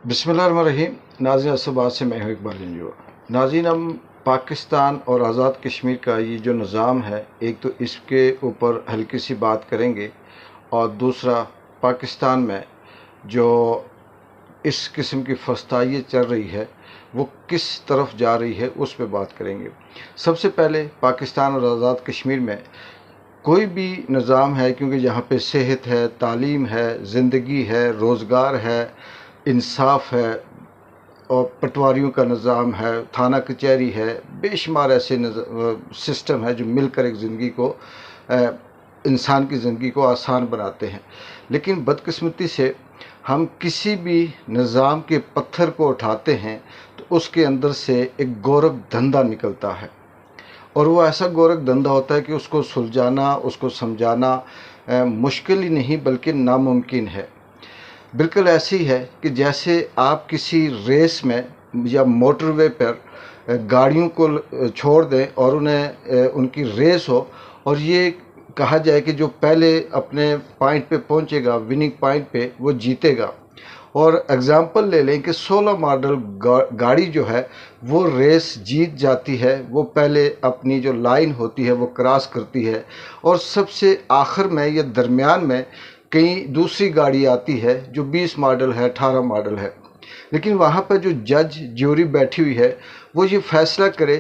बिस्मिल्लाहिर्रहमानिर्रहीम। नाज़रीन असबाद से मैं हूँ इकबाल इंजो। नाज़रीन, हम पाकिस्तान और आज़ाद कश्मीर का ये जो निज़ाम है, एक तो इसके ऊपर हल्की सी बात करेंगे, और दूसरा पाकिस्तान में जो इस किस्म की फस्ताई चल रही है वो किस तरफ जा रही है, उस पर बात करेंगे। सबसे पहले पाकिस्तान और आज़ाद कश्मीर में कोई भी निज़ाम है, क्योंकि यहाँ पे सेहत है, तालीम है, ज़िंदगी है, रोज़गार है, इंसाफ है, और पटवारियों का निज़ाम है, थाना कचहरी है, बेशुमार ऐसे सिस्टम है जो मिलकर एक ज़िंदगी को, इंसान की ज़िंदगी को आसान बनाते हैं। लेकिन बदकिस्मती से हम किसी भी निज़ाम के पत्थर को उठाते हैं तो उसके अंदर से एक गोरख धंधा निकलता है, और वो ऐसा गोरख धंधा होता है कि उसको सुलझाना, उसको समझाना मुश्किल ही नहीं बल्कि नामुमकिन है। बिल्कुल ऐसी है कि जैसे आप किसी रेस में या मोटरवे पर गाड़ियों को छोड़ दें और उन्हें उनकी रेस हो, और ये कहा जाए कि जो पहले अपने पॉइंट पे पहुंचेगा, विनिंग पॉइंट पे, वो जीतेगा। और एग्ज़ाम्पल ले लें कि 16 मॉडल गाड़ी जो है वो रेस जीत जाती है। वो पहले अपनी जो लाइन होती है वो क्रॉस करती है, और सबसे आखिर में या दरमियान में कहीं दूसरी गाड़ी आती है जो 20 मॉडल है, 18 मॉडल है। लेकिन वहाँ पर जो जज ज्यूरी बैठी हुई है वो ये फैसला करे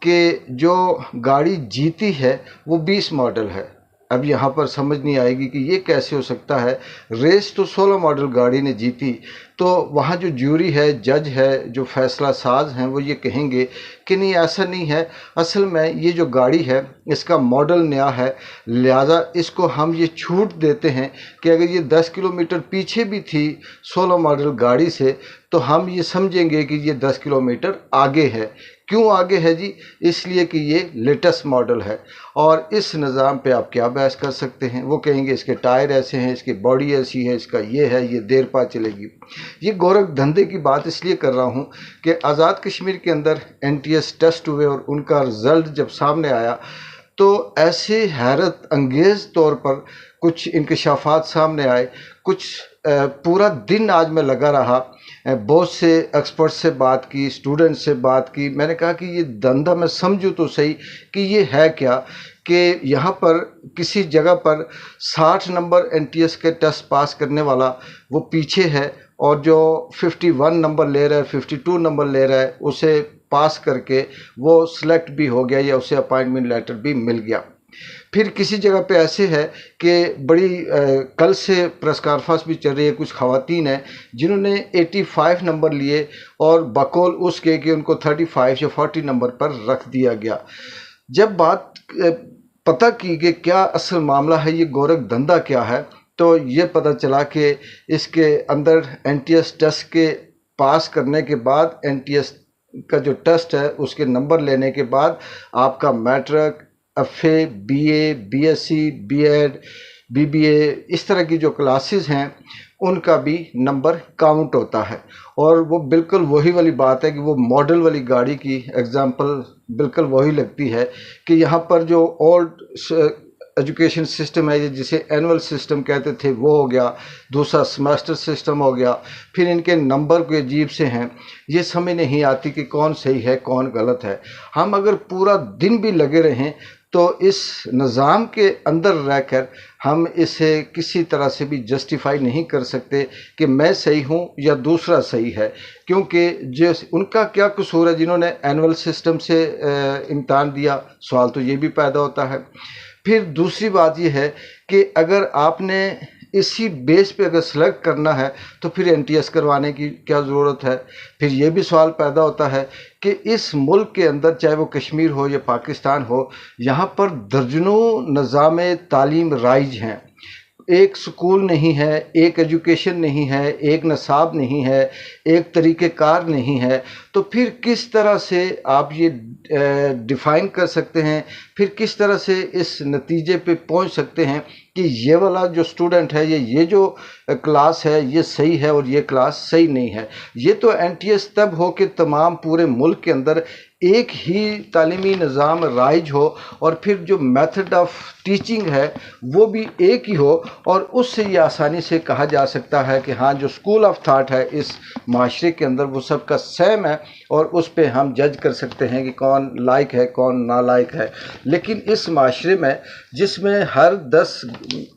कि जो गाड़ी जीती है वो 20 मॉडल है। अब यहाँ पर समझ नहीं आएगी कि ये कैसे हो सकता है, रेस तो 16 मॉडल गाड़ी ने जीती। तो वहाँ जो ज्यूरी है, जज है, जो फैसला साज हैं, वो ये कहेंगे कि नहीं, ऐसा नहीं है, असल में ये जो गाड़ी है इसका मॉडल नया है, लिहाजा इसको हम ये छूट देते हैं कि अगर ये 10 किलोमीटर पीछे भी थी 16 मॉडल गाड़ी से तो हम ये समझेंगे कि ये 10 किलोमीटर आगे है। क्यों आगे है जी? इसलिए कि ये लेटेस्ट मॉडल है। और इस निज़ाम पे आप क्या बहस कर सकते हैं? वो कहेंगे इसके टायर ऐसे हैं, इसकी बॉडी ऐसी है, इसका ये है, ये देर पा चलेगी। ये गोरख धंधे की बात इसलिए कर रहा हूँ कि आज़ाद कश्मीर के अंदर NTS टेस्ट हुए और उनका रिज़ल्ट जब सामने आया तो ऐसे हैरत अंगेज़ तौर पर कुछ इंकशाफात सामने आए। कुछ पूरा दिन आज मैं लगा रहा, बहुत से एक्सपर्ट से बात की, स्टूडेंट से बात की। मैंने कहा कि ये धंधा मैं समझूँ तो सही कि ये है क्या, कि यहाँ पर किसी जगह पर 60 नंबर NTS के टेस्ट पास करने वाला वो पीछे है, और जो 51 नंबर ले रहा है, 52 नंबर ले रहा है, उसे पास करके वो सिलेक्ट भी हो गया या उसे अपॉइंटमेंट लेटर भी मिल गया। फिर किसी जगह पे ऐसे है कि बड़ी कल से प्रेस कॉन्फ्रेंस भी चल रही है, कुछ ख़वातीन हैं जिन्होंने 85 नंबर लिए और बकौल उसके कि उनको 35 या 40 नंबर पर रख दिया गया। जब बात पता की कि क्या असल मामला है, ये गोरख धंधा क्या है, तो ये पता चला कि इसके अंदर NTS टेस्ट के पास करने के बाद, NTS का जो टेस्ट है उसके नंबर लेने के बाद आपका matric, FA, BA, BSc, B.Ed, BBA, इस तरह की जो क्लासेस हैं उनका भी नंबर काउंट होता है। और वो बिल्कुल वही वाली बात है कि वो मॉडल वाली गाड़ी की एग्जांपल बिल्कुल वही लगती है कि यहाँ पर जो ओल्ड एजुकेशन सिस्टम है, जिसे एनुअल सिस्टम कहते थे, वो हो गया। दूसरा सेमेस्टर सिस्टम हो गया। फिर इनके नंबर कोई अजीब से हैं, ये समझ नहीं आती कि कौन सही है कौन गलत है। हम अगर पूरा दिन भी लगे रहें तो इस निज़ाम के अंदर रहकर हम इसे किसी तरह से भी जस्टिफाई नहीं कर सकते कि मैं सही हूँ या दूसरा सही है, क्योंकि जो उनका क्या कसूर है जिन्होंने एनुअल सिस्टम से इम्तहान दिया। सवाल तो ये भी पैदा होता है। फिर दूसरी बात ये है कि अगर आपने इसी बेस पे अगर सेलेक्ट करना है तो फिर NTS करवाने की क्या ज़रूरत है? फिर ये भी सवाल पैदा होता है कि इस मुल्क के अंदर, चाहे वो कश्मीर हो या पाकिस्तान हो, यहाँ पर दर्जनों निज़ाम तालीम राइज हैं। एक स्कूल नहीं है, एक एजुकेशन नहीं है, एक नसाब नहीं है, एक तरीक़ेकार नहीं है। तो फिर किस तरह से आप ये डिफ़ाइन कर सकते हैं, फिर किस तरह से इस नतीजे पे पहुंच सकते हैं کہ یہ والا جو اسٹوڈنٹ ہے یہ جو کلاس ہے یہ صحیح ہے اور یہ کلاس صحیح نہیں ہے۔ یہ تو این ٹی ایس تب ہو کہ تمام پورے ملک کے اندر ایک ہی تعلیمی نظام رائج ہو اور پھر جو میتھڈ آف ٹیچنگ ہے وہ بھی ایک ہی ہو، اور اس سے یہ آسانی سے کہا جا سکتا ہے کہ ہاں جو اسکول آف تھاٹ ہے اس معاشرے کے اندر وہ سب کا سیم ہے، اور اس پہ ہم جج کر سکتے ہیں کہ کون لائق ہے کون نالائق ہے۔ لیکن اس معاشرے میں جس میں ہر 10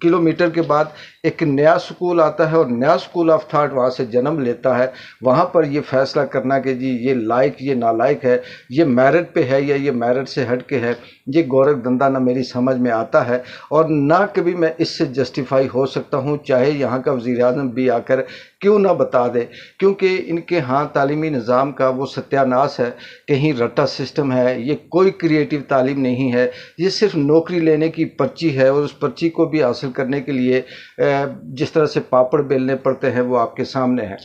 کلومیٹر کے بعد ایک نیا سکول آتا ہے اور نیا سکول آف تھاٹ وہاں سے جنم لیتا ہے، وہاں پر یہ فیصلہ کرنا کہ جی یہ لائق یہ نالائق ہے، یہ میرٹ پہ ہے یا یہ میرٹ سے ہٹ کے ہے، یہ گورکھ دھندا نہ میری سمجھ میں آتا ہے، اور نہ کبھی میں اس سے جسٹیفائی ہو سکتا ہوں، چاہے یہاں کا وزیر اعظم بھی آ کر کیوں نہ بتا دے، کیونکہ ان کے ہاں تعلیمی نظام کا وہ ستیہ ناش ہے، کہیں رٹا سسٹم ہے، یہ کوئی کریٹیو تعلیم نہیں ہے، یہ صرف نوکری لینے کی پرچی ہے، اور اس پرچی کو بھی حاصل کرنے کے لیے جس طرح سے پاپڑ بیلنے پڑتے ہیں وہ آپ کے سامنے ہے۔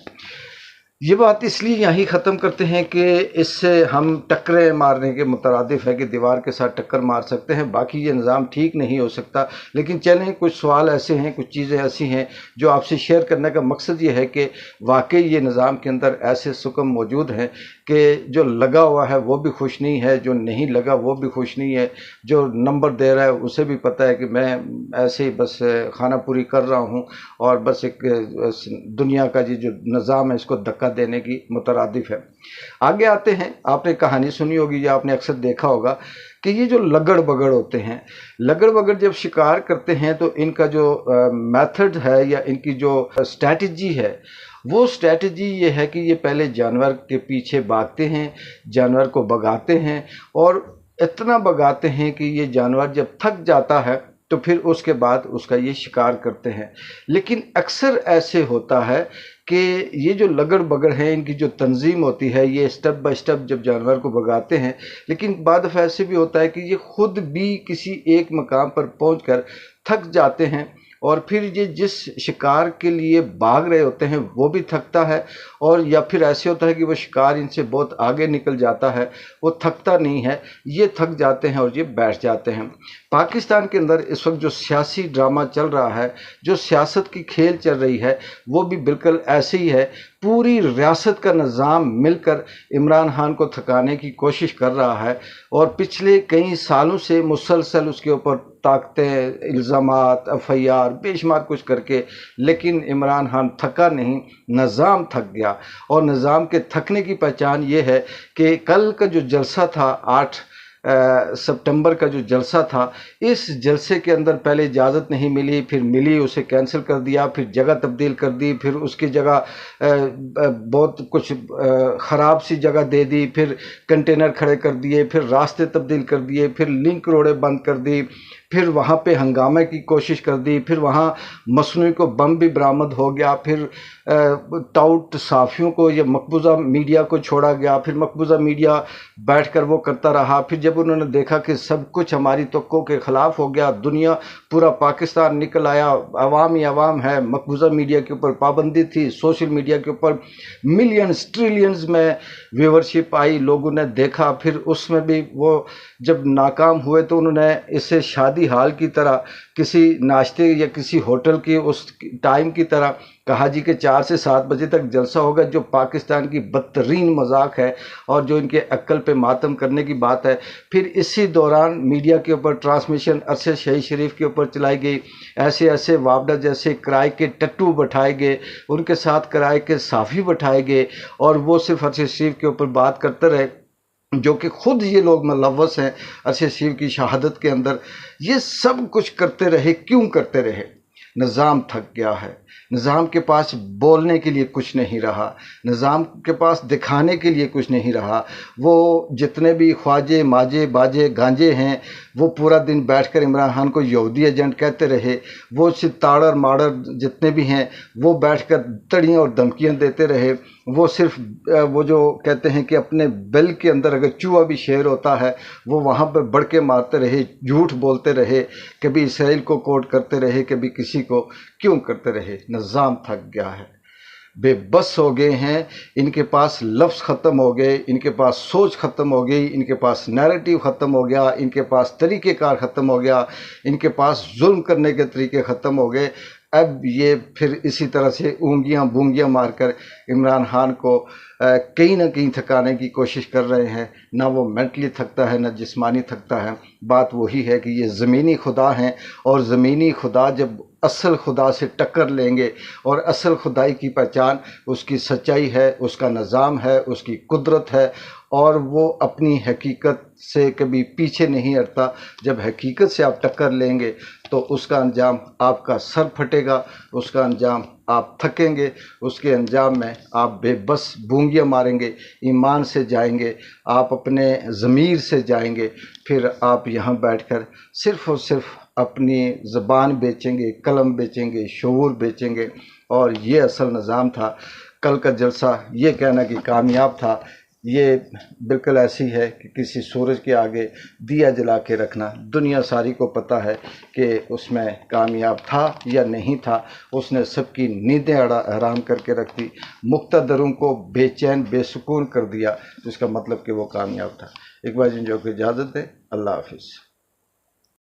یہ بات اس لیے یہیں ختم کرتے ہیں کہ اس سے ہم ٹکریں مارنے کے مترادف ہے کہ دیوار کے ساتھ ٹکر مار سکتے ہیں، باقی یہ نظام ٹھیک نہیں ہو سکتا۔ لیکن چلیں کچھ سوال ایسے ہیں، کچھ چیزیں ایسی ہیں جو آپ سے شیئر کرنے کا مقصد یہ ہے کہ واقعی یہ نظام کے اندر ایسے سکم موجود ہیں کہ جو لگا ہوا ہے وہ بھی خوش نہیں ہے، جو نہیں لگا وہ بھی خوش نہیں ہے، جو نمبر دے رہا ہے اسے بھی پتہ ہے کہ میں ایسے ہی بس خانہ پوری کر رہا ہوں، اور بس ایک دنیا کا جو نظام ہے اس کو دھکا دینے کی مترادف ہے۔ آگے آتے ہیں، آپ نے کہانی سنی ہوگی یا آپ نے اکثر دیکھا ہوگا کہ یہ جو لگڑ بگڑ ہوتے ہیں، لگڑ بگڑ جب شکار کرتے ہیں تو ان کا جو میتھڈ ہے یا ان کی جو اسٹریٹجی ہے، وہ اسٹریٹجی یہ ہے کہ یہ پہلے جانور کے پیچھے بھاگتے ہیں، جانور کو بھگاتے ہیں، اور اتنا بھگاتے ہیں کہ یہ جانور جب تھک جاتا ہے تو پھر اس کے بعد اس کا یہ شکار کرتے ہیں۔ لیکن اکثر ایسے ہوتا ہے کہ یہ جو لگڑ بگڑ ہیں ان کی جو تنظیم ہوتی ہے، یہ سٹیپ بائی سٹیپ جب جانور کو بھگاتے ہیں، لیکن بعد دفعہ ایسے بھی ہوتا ہے کہ یہ خود بھی کسی ایک مقام پر پہنچ کر تھک جاتے ہیں، اور پھر یہ جس شکار کے لیے بھاگ رہے ہوتے ہیں وہ بھی تھکتا ہے، اور یا پھر ایسے ہوتا ہے کہ وہ شکار ان سے بہت آگے نکل جاتا ہے، وہ تھکتا نہیں ہے، یہ تھک جاتے ہیں اور یہ بیٹھ جاتے ہیں۔ پاکستان کے اندر اس وقت جو سیاسی ڈرامہ چل رہا ہے، جو سیاست کی کھیل چل رہی ہے، وہ بھی بالکل ایسے ہی ہے۔ پوری ریاست کا نظام مل کر عمران خان کو تھکانے کی کوشش کر رہا ہے، اور پچھلے کئی سالوں سے مسلسل اس کے اوپر طاقتیں، الزامات، ایف آئی آر بے شمار کچھ کر کے، لیکن عمران خان تھکا نہیں، نظام تھک گیا۔ اور نظام کے تھکنے کی پہچان یہ ہے کہ کل کا جو جلسہ تھا 8 سپٹمبر کا جو جلسہ تھا، اس جلسے کے اندر پہلے اجازت نہیں ملی، پھر ملی اسے کینسل کر دیا، پھر جگہ تبدیل کر دی، پھر اس کی جگہ بہت کچھ خراب سی جگہ دے دی، پھر کنٹینر کھڑے کر دیے، پھر راستے تبدیل کر دیے، پھر لنک روڈیں بند کر دی، پھر وہاں پہ ہنگامے کی کوشش کر دی، پھر وہاں مصنوعی کو بم بھی برآمد ہو گیا، پھر ٹاؤٹ صحافیوں کو یا مقبوضہ میڈیا کو چھوڑا گیا، پھر مقبوضہ میڈیا بیٹھ کر وہ کرتا رہا، پھر جب انہوں نے دیکھا کہ سب کچھ ہماری توقعوں کے خلاف ہو گیا، دنیا پورا پاکستان نکل آیا، عوام ہی عوام ہے، مقبوضہ میڈیا کے اوپر پابندی تھی، سوشل میڈیا کے اوپر ملینز ٹریلینز میں ویورشپ آئی، لوگوں نے دیکھا، پھر اس میں بھی وہ جب ناکام ہوئے تو انہوں نے اسے شادی ہال کی طرح، کسی ناشتے یا کسی ہوٹل کی اس ٹائم کی طرح کہا جی کہ 4 سے 7 بجے تک جلسہ ہوگا، جو پاکستان کی بدترین مذاق ہے اور جو ان کے عقل پہ ماتم کرنے کی بات ہے۔ پھر اسی دوران میڈیا کے اوپر ٹرانسمیشن ارشد شہید شریف کے اوپر چلائی گئی، ایسے وابڈا جیسے کرائے کے ٹٹو بٹھائے گئے، ان کے ساتھ کرائے کے صحافی بٹھائے گئے، اور وہ صرف ارشد شریف کے اوپر بات کرتے رہے، جو کہ خود یہ لوگ ملوث ہیں ارشد شریف کی شہادت کے اندر۔ یہ سب کچھ کرتے رہے، کیوں کرتے رہے؟ نظام تھک گیا ہے، نظام کے پاس بولنے کے لیے کچھ نہیں رہا، نظام کے پاس دکھانے کے لیے کچھ نہیں رہا۔ وہ جتنے بھی خواجے ماجے باجے گانجے ہیں، وہ پورا دن بیٹھ کر عمران خان کو یہودی ایجنٹ کہتے رہے، وہ ستاڑر ماڑر جتنے بھی ہیں وہ بیٹھ کر تڑیاں اور دھمکیاں دیتے رہے، وہ صرف وہ جو کہتے ہیں کہ اپنے بل کے اندر اگر چوہا بھی شیر ہوتا ہے وہ وہاں پہ بڑھ کے مارتے رہے، جھوٹ بولتے رہے، کبھی اسرائیل کو کوٹ کرتے رہے، کبھی کسی کو، کیوں کرتے رہے؟ نظام تھک گیا ہے۔ बेबस हो गए हैं, इनके पास लफ्ज़ ख़त्म हो गए, इनके पास सोच ख़त्म हो गई, इनके पास नैरेटिव ख़त्म हो गया, इनके पास तरीक़ेकार ख़त्म हो गया, इनके पास जुल्म करने के तरीके ख़त्म हो गए। अब ये फिर इसी तरह से ऊँगियाँ बूँगियाँ मारकर इमरान खान को कहीं ना कहीं थकाने की कोशिश कर रहे हैं। ना वो मेंटली थकता है, ना जिस्मानी थकता है। बात वही है कि ये ज़मीनी खुदा हैं, और ज़मीनी खुदा जब असल खुदा से टक्कर लेंगे, और असल खुदाई की पहचान उसकी सच्चाई है, उसका निज़ाम है, उसकी कुदरत है, और वो अपनी हकीकत से कभी पीछे नहीं हटता। जब हकीकत से आप टक्कर लेंगे तो उसका अंजाम आपका सर फटेगा, उसका अंजाम आप थकेंगे, उसके अंजाम में आप बेबस बूंगियाँ मारेंगे, ईमान से जाएंगे, आप अपने ज़मीर से जाएंगे। फिर आप यहाँ बैठकर सिर्फ़ और सिर्फ अपनी ज़बान बेचेंगे, कलम बेचेंगे, शऊर बेचेंगे। और ये असल निज़ाम था। कल का जलसा ये कहना कि कामयाब था, ये बिल्कुल ऐसी है कि किसी सूरज के आगे दिया जला के रखना। दुनिया सारी को पता है कि उसमें कामयाब था या नहीं था। उसने सबकी नींदें हराम करके रख दी, मुक्तदरों को बेचैन बेसुकून कर दिया, जिसका मतलब कि वो कामयाब था। एक बार जिन जो को इजाज़त दे, अल्लाह हाफिज़।